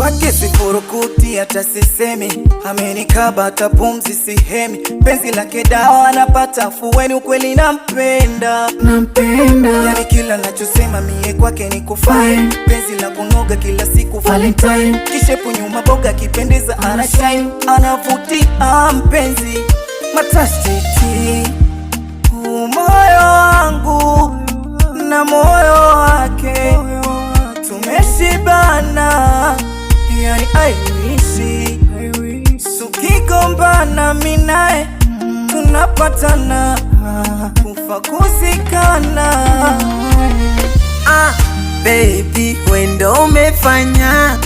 Kwake sifurukuti hata sisemi, amenikaba hata pumzi sihemi. Penzi lake dawa napata fueni, ukweli nampenda. Yani kila nachosema mie kwake niko fine. Penzi la kunoga kila siku Valentine. Kishepu nyuma boga kipendeza anashine. Anavutia mpenzi matashiti. Moyo wangu na moyo wake tumeshibana, yani I wish tukigombana minae tunapatana, kufa kuzikana. Baby, wendo umefanya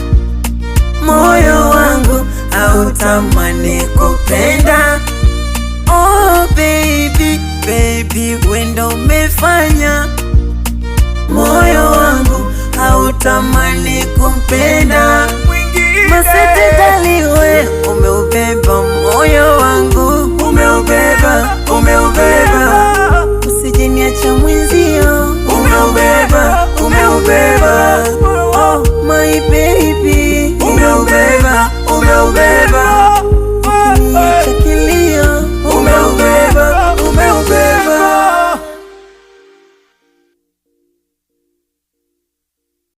moyo wangu hautamani kupenda. Oh baby, baby,